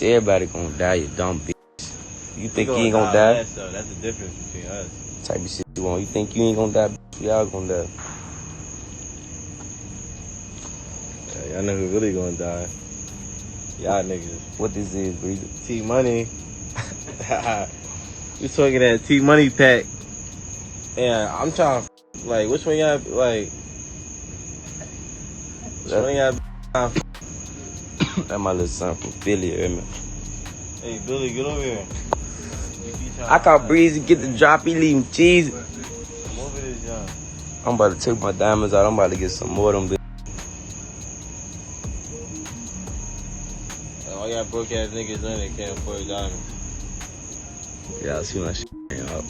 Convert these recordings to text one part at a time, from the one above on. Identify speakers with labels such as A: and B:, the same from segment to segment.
A: everybody gonna die, you dumb bitch. You think you ain't gonna die?
B: That's the difference between us.
A: Type of shit you want. You think you ain't gonna die, bitch? We all gonna die.
B: Yeah, y'all niggas really gonna die. Y'all niggas.
A: What this is, Breezy?
B: T-Money. You talking that T-Money pack. And I'm trying to, like, which one y'all, like, which one y'all
A: That my little son from Philly, you hear me?
B: Hey, Billy, get over here.
A: I caught Breezy get the drop, he leaving cheese.
B: Come over this, young.
A: I'm about to take my diamonds out. I'm about to get some more of them.
B: All y'all broke ass niggas in it can't afford diamonds.
A: Yeah, I see my shit up.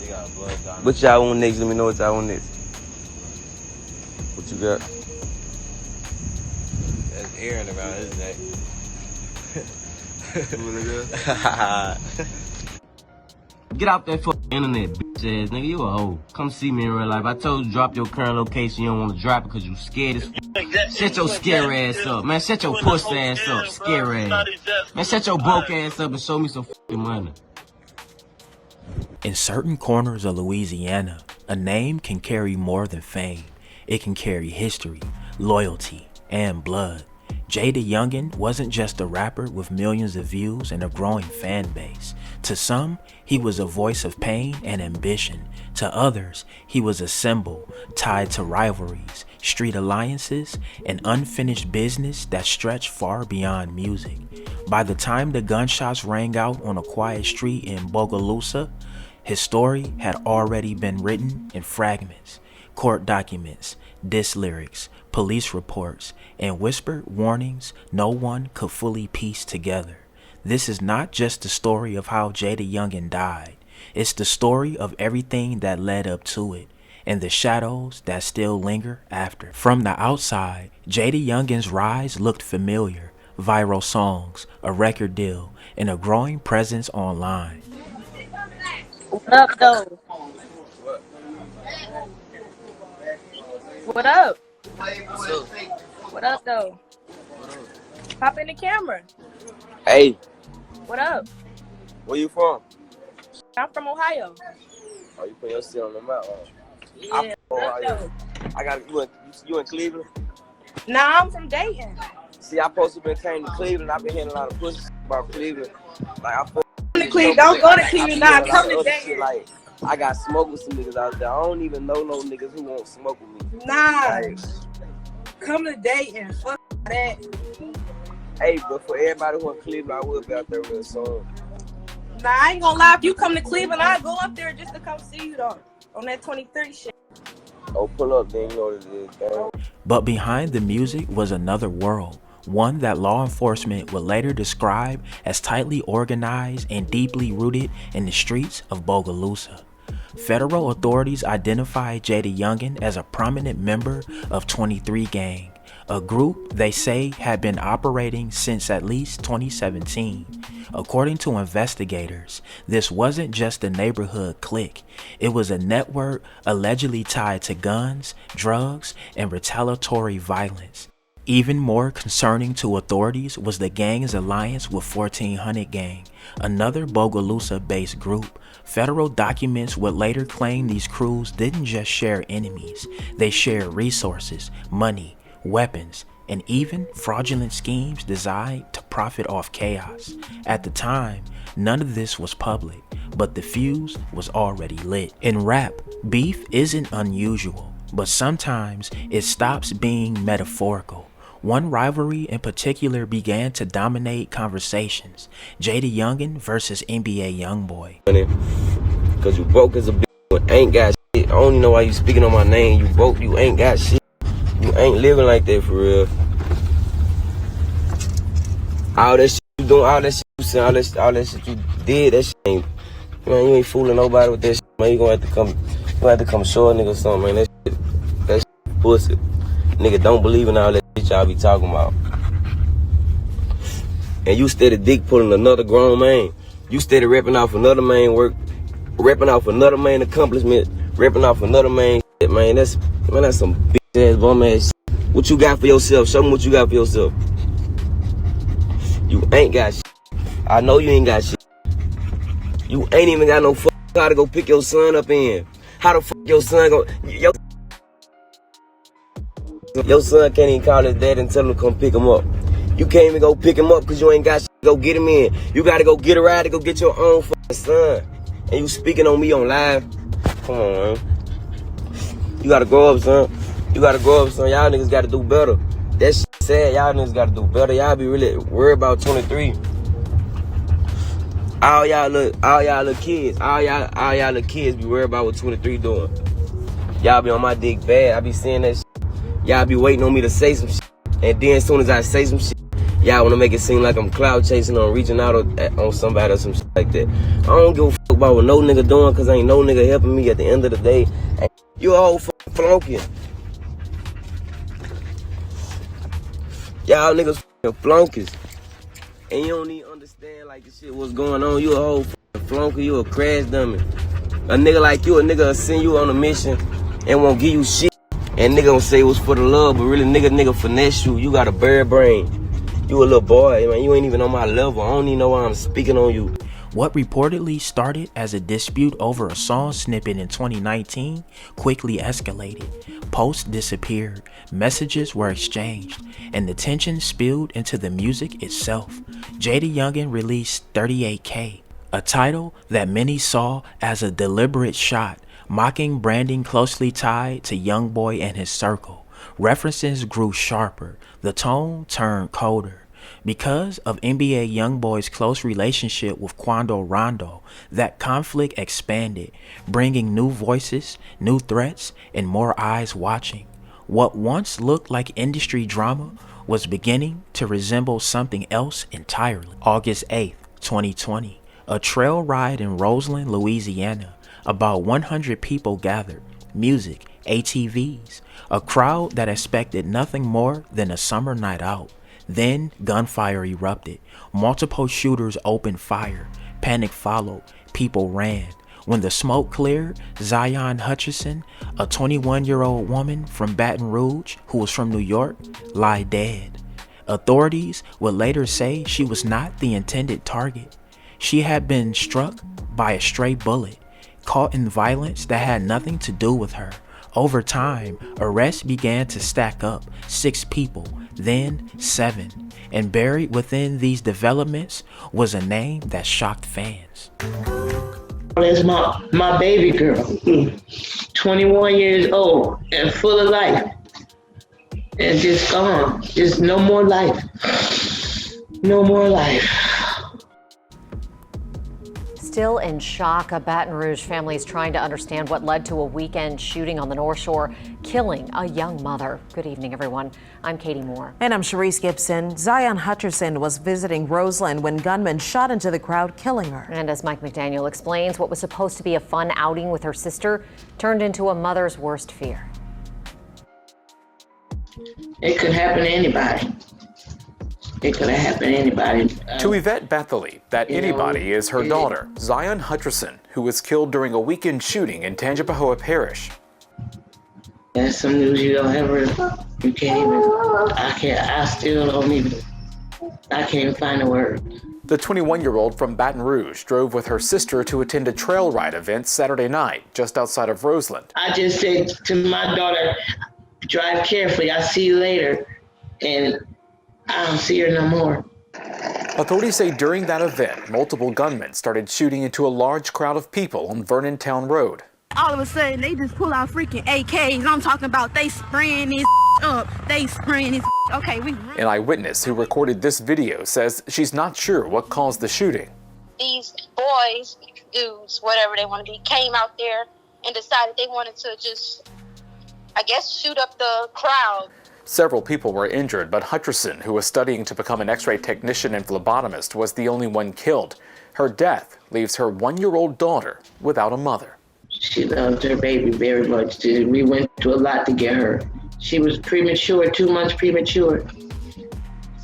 B: They got blood diamonds.
A: What y'all want next? Let me know what y'all want next. What you got?
B: That's Aaron around his neck.
C: Get out that fucking internet, bitch ass nigga. You a hoe. Come see me in real life. I told you to drop your current location. You don't want to drop it because you scared as fuck. Shut your scare ass up, man. Shut your puss ass up, scare ass. Man, shut your broke ass up and show me some fucking money.
D: In certain corners of Louisiana, a name can carry more than fame. It can carry history, loyalty, and blood. JayDaYoungan wasn't just a rapper with millions of views and a growing fan base. To some, he was a voice of pain and ambition. To others, he was a symbol tied to rivalries, street alliances, and unfinished business that stretched far beyond music. By the time the gunshots rang out on a quiet street in Bogalusa, his story had already been written in fragments. Court documents, diss lyrics, police reports, and whispered warnings no one could fully piece together. This is not just the story of how JayDaYoungan died. It's the story of everything that led up to it, and the shadows that still linger after. From the outside, JayDaYoungan's rise looked familiar. Viral songs, a record deal, and a growing presence online.
E: What up, though? What up? What up, though? Pop in the camera.
A: Hey,
E: What up?
A: where you from?
E: I'm from Ohio.
A: Oh, you put your shit on the map.
E: Yeah. What up, though?
A: I got you in Cleveland.
E: Nah, I'm from Dayton.
A: See, I supposed to been came to Cleveland. I've been hearing a lot of pussy about Cleveland. Like I
E: Come to Cleveland. Don't go to Cleveland now. Come to Dayton.
A: Like I got smoke with some niggas out there. I don't even know no niggas who won't smoke with me.
E: Nah.
A: Like,
E: Come to Dayton. Fuck that.
A: hey, but for everybody who in Cleveland, I will be out there real soon.
E: Nah, I ain't gonna lie. If you come to Cleveland, I'll go up there just to come see you, though. On that 2030 shit.
A: Oh, pull up, then you know what it is, gang.
D: But behind the music was another world, one that law enforcement would later describe as tightly organized and deeply rooted in the streets of Bogalusa. Federal authorities identified JayDaYoungan as a prominent member of 23 Gang, a group they say had been operating since at least 2017. According to investigators, this wasn't just a neighborhood clique. It was a network allegedly tied to guns, drugs, and retaliatory violence. Even more concerning to authorities was the gang's alliance with 1400 Gang, another Bogalusa-based group. Federal documents would later claim these crews didn't just share enemies, they shared resources, money, weapons, and even fraudulent schemes designed to profit off chaos. At the time, none of this was public, but the fuse was already lit. In rap, beef isn't unusual, but sometimes it stops being metaphorical. One rivalry in particular began to dominate conversations: JayDaYoungan versus NBA YoungBoy.
A: Cause you broke as a bitch, ain't got shit. I don't even know why you speaking on my name. You broke, you ain't got shit. You ain't living like that for real. All that shit you doing, all that shit you saying, all that shit you did, that shit ain't, man, you ain't fooling nobody with that shit, man. You gonna have to come show a nigga something, man. That shit pussy. Nigga don't believe in all that shit y'all be talking about. And you steady dick pulling another grown man. You steady repping off another man work, repping off another man accomplishment, repping off another man. shit, man. That's some bitch ass bum ass shit. What you got for yourself? Show me what you got for yourself. You ain't got shit. I know you ain't got shit. You ain't even got no fuck car to go pick your son up in. How the fuck your son go? Your son can't even call his dad and tell him to come pick him up. You can't even go pick him up because you ain't got shit to go get him in. You gotta go get a ride to go get your own fucking son. And you speaking on me on live? Come on, man. You gotta grow up, son. You gotta grow up, son. Y'all niggas gotta do better. That shit sad. Y'all niggas gotta do better. Y'all be really worried about 23. All y'all little kids. All y'all little kids be worried about what 23 doing. Y'all be on my dick bad. I be seeing that shit. Y'all be waiting on me to say some shit. And then as soon as I say some shit, y'all wanna make it seem like I'm cloud chasing or reaching out on somebody or some shit like that. I don't give a fuck about what no nigga doing, cause ain't no nigga helping me at the end of the day. You a whole fucking flunky. Y'all niggas fucking flunkies. And you don't even understand like the shit what's going on. You a whole fucking flunky, you a crash dummy. A nigga like you, a nigga will send you on a mission and won't give you shit. And nigga gonna say it was for the love, but really nigga finesse you. You got a bird brain. You a little boy, man. You ain't even on my level. I don't even know why I'm speaking on you.
D: What reportedly started as a dispute over a song snippet in 2019 quickly escalated. Posts disappeared, messages were exchanged, and the tension spilled into the music itself. JayDaYoungan released 38K, a title that many saw as a deliberate shot, mocking branding closely tied to Youngboy and his circle. References grew sharper, the tone turned colder. Because of NBA Youngboy's close relationship with Quando Rondo, that conflict expanded, bringing new voices, new threats, and more eyes watching. What once looked like industry drama was beginning to resemble something else entirely. August 8th, 2020, a trail ride in Roseland, Louisiana. About 100 people gathered, music, ATVs, a crowd that expected nothing more than a summer night out. Then gunfire erupted. Multiple shooters opened fire. Panic followed. People ran. When the smoke cleared, Zion Hutchinson, a 21-year-old woman from Baton Rouge who was from New York, lay dead. Authorities would later say she was not the intended target. She had been struck by a stray bullet, caught in violence that had nothing to do with her. Over time, arrests began to stack up, 6 people, then 7, and buried within these developments was a name that shocked fans.
F: That's my baby girl, 21 years old and full of life, and just gone, just no more life, no more life.
G: Still in shock, a Baton Rouge family is trying to understand what led to a weekend shooting on the North Shore, killing a young mother. Good evening, everyone. I'm Katie Moore.
H: And I'm Sharice Gibson. Zion Hutchinson was visiting Roseland when gunmen shot into the crowd, killing her.
G: And as Mike McDaniel explains, what was supposed to be a fun outing with her sister turned into a mother's worst fear.
F: It could happen to anybody. It could have happened to anybody.
I: To Yvette Bethely, that anybody is her daughter, Zion Hutchinson, who was killed during a weekend shooting in Tangipahoa Parish.
F: That's some news you don't ever, you can't even, I still don't even, I can't find a word.
I: The 21-year-old from Baton Rouge drove with her sister to attend a trail ride event Saturday night, just outside of Roseland.
F: I just said to my daughter, drive carefully, I'll see you later. And I don't see her no more.
I: Authorities say during that event, multiple gunmen started shooting into a large crowd of people on Vernon Town Road.
J: All of a sudden, they just pull out freaking AKs. I'm talking about they spraying this up. They spraying this. Okay, we.
I: An eyewitness who recorded this video says she's not sure what caused the shooting.
K: These boys, dudes, whatever they want to be, came out there and decided they wanted to just, I guess, shoot up the crowd.
I: Several people were injured, but Hutchinson, who was studying to become an x-ray technician and phlebotomist, was the only one killed. Her death leaves her 1-year-old daughter without a mother.
F: She loved her baby very much. We went through a lot to get her. She was premature, 2 months premature.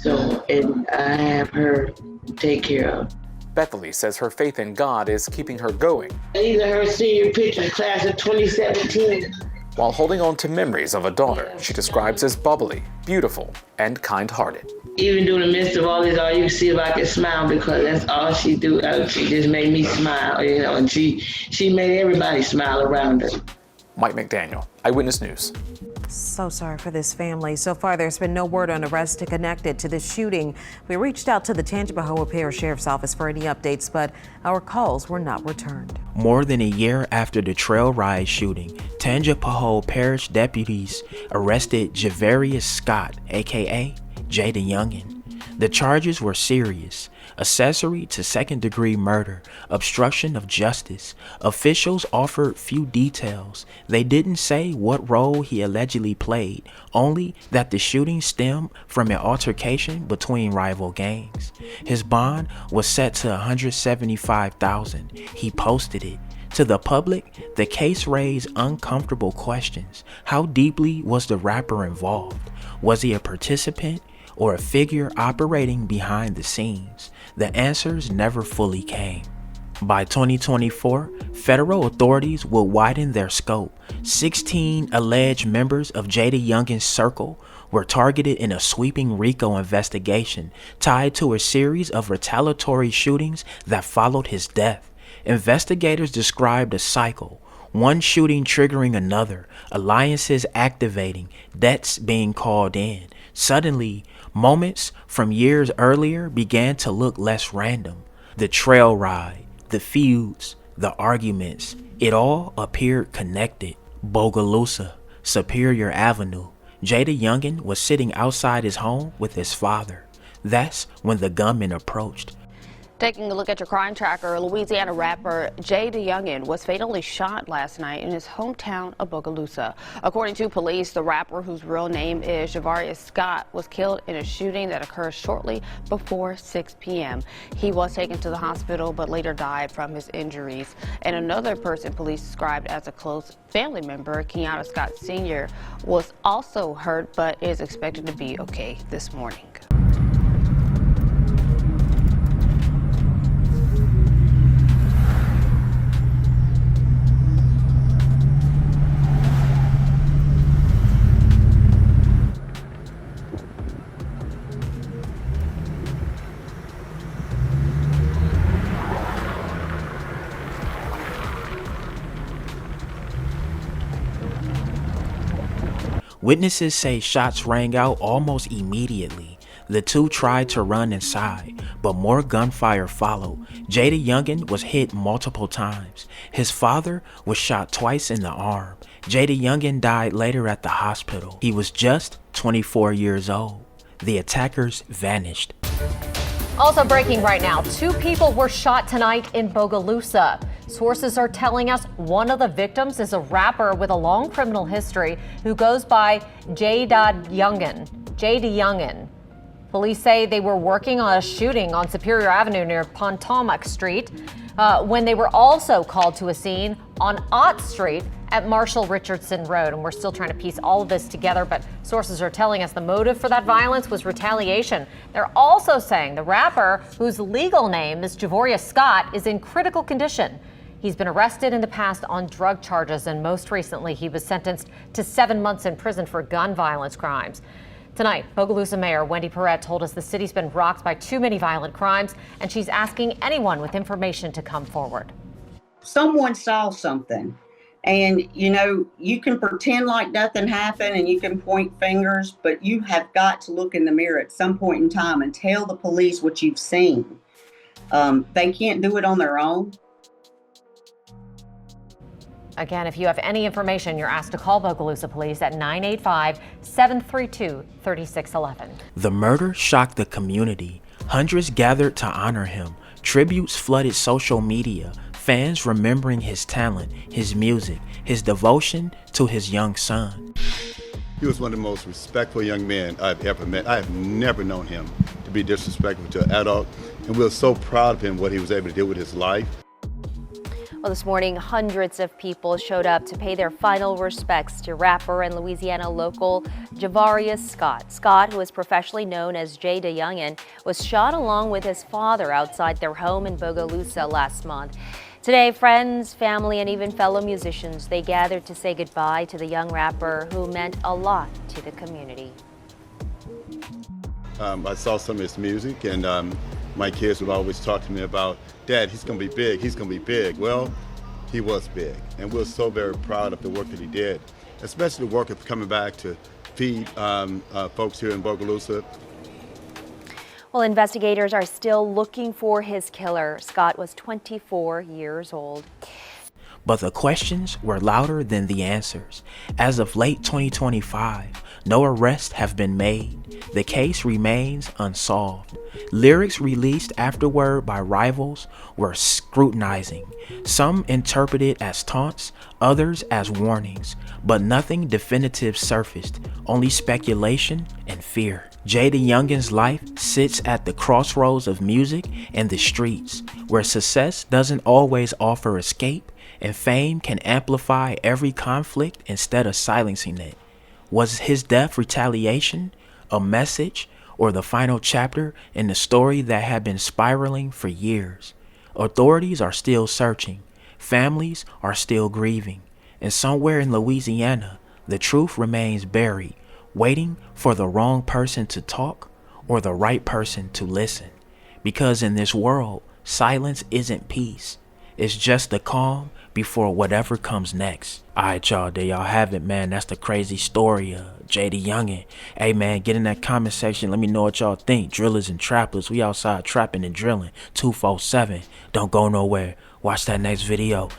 F: So, and I have her to take care of.
I: Bethely says her faith in God is keeping her going.
F: These are her senior pictures, class of 2017.
I: while holding on to memories of a daughter she describes as bubbly, beautiful, and kind-hearted.
F: Even during the midst of all this, all you can see if I can smile, because that's all she do. She just made me smile, you know, and she made everybody smile around her.
I: Mike McDaniel, Eyewitness News.
H: So sorry for this family. So far, there's been no word on arrests connected to this shooting. We reached out to the Tangipahoa Parish Sheriff's Office for any updates, but our calls were not returned.
D: More than a year after the trail ride shooting, Tangipahoa Parish deputies arrested Javarius Scott, aka JayDaYoungan. The charges were serious: accessory to second-degree murder, obstruction of justice. Officials offered few details. They didn't say what role he allegedly played, only that the shooting stemmed from an altercation between rival gangs. His bond was set to $175,000. He posted it. To the public, the case raised uncomfortable questions. How deeply was the rapper involved? Was he a participant or a figure operating behind the scenes? The answers never fully came. By 2024, federal authorities will widen their scope. 16 alleged members of JayDaYoungan's circle were targeted in a sweeping RICO investigation tied to a series of retaliatory shootings that followed his death. Investigators described a cycle: one shooting triggering another, alliances activating, debts being called in. Suddenly, moments from years earlier began to look less random. The trail ride, the feuds, the arguments, it all appeared connected. Bogalusa, Superior Avenue. JayDaYoungan was sitting outside his home with his father. That's when the gunman approached.
L: Taking a look at your crime tracker, Louisiana rapper JayDaYoungan was fatally shot last night in his hometown of Bogalusa. According to police, the rapper, whose real name is Javarius Scott, was killed in a shooting that occurred shortly before 6 p.m. He was taken to the hospital but later died from his injuries. And another person police described as a close family member, Kenyatta Scott Sr., was also hurt but is expected to be okay this morning.
D: Witnesses say shots rang out almost immediately. The two tried to run inside, but more gunfire followed. JayDaYoungan was hit multiple times. His father was shot twice in the arm. JayDaYoungan died later at the hospital. He was just 24 years old. The attackers vanished.
G: Also breaking right now, 2 people were shot tonight in Bogalusa. Sources are telling us one of the victims is a rapper with a long criminal history who goes by JayDaYoungan. Police say they were working on a shooting on Superior Avenue near Pontomac Street when they were also called to a scene on Ott Street at Marshall Richardson Road. And we're still trying to piece all of this together, but sources are telling us the motive for that violence was retaliation. They're also saying the rapper, whose legal name is Javarius Scott, is in critical condition. He's been arrested in the past on drug charges, and most recently he was sentenced to 7 months in prison for gun violence crimes. Tonight, Bogalusa Mayor Wendy Perret told us the city's been rocked by too many violent crimes, and she's asking anyone with information to come forward.
M: Someone saw something, and you can pretend like nothing happened and you can point fingers, but you have got to look in the mirror at some point in time and tell the police what you've seen. They can't do it on their own.
G: Again, if you have any information, you're asked to call Bogalusa Police at 985-732-3611.
D: The murder shocked the community. Hundreds gathered to honor him. Tributes flooded social media. Fans remembering his talent, his music, his devotion to his young son.
N: He was one of the most respectful young men I've ever met. I have never known him to be disrespectful to an adult, and we're so proud of him, what he was able to do with his life.
O: Well, this morning, hundreds of people showed up to pay their final respects to rapper and Louisiana local Javarius Scott. Scott, who is professionally known as JayDaYoungan, was shot along with his father outside their home in Bogalusa last month. Today, friends, family, and even fellow musicians, they gathered to say goodbye to the young rapper who meant a lot to the community.
N: I saw some of his music, and my kids would always talk to me about, Dad, he's going to be big, he's going to be big. Well, he was big, and we're so very proud of the work that he did, especially the work of coming back to feed folks here in Bogalusa.
O: Well, investigators are still looking for his killer. Scott was 24 years old.
D: But the questions were louder than the answers. As of late 2025, no arrests have been made. The case remains unsolved. Lyrics released afterward by rivals were scrutinizing. Some interpreted as taunts, others as warnings, but nothing definitive surfaced, only speculation and fear. JayDaYoungan's life sits at the crossroads of music and the streets, where success doesn't always offer escape and fame can amplify every conflict instead of silencing it. Was his death retaliation, a message, or the final chapter in the story that had been spiraling for years? Authorities are still searching, families are still grieving, and somewhere in Louisiana, the truth remains buried, waiting for the wrong person to talk or the right person to listen. Because in this world, silence isn't peace. It's just the calm before whatever comes next. Alright, y'all, there y'all have it, man. That's the crazy story of JayDaYoungan. Hey, man, get in that comment section. Let me know what y'all think. Drillers and trappers, we outside trapping and drilling 247. Don't go nowhere. Watch that next video.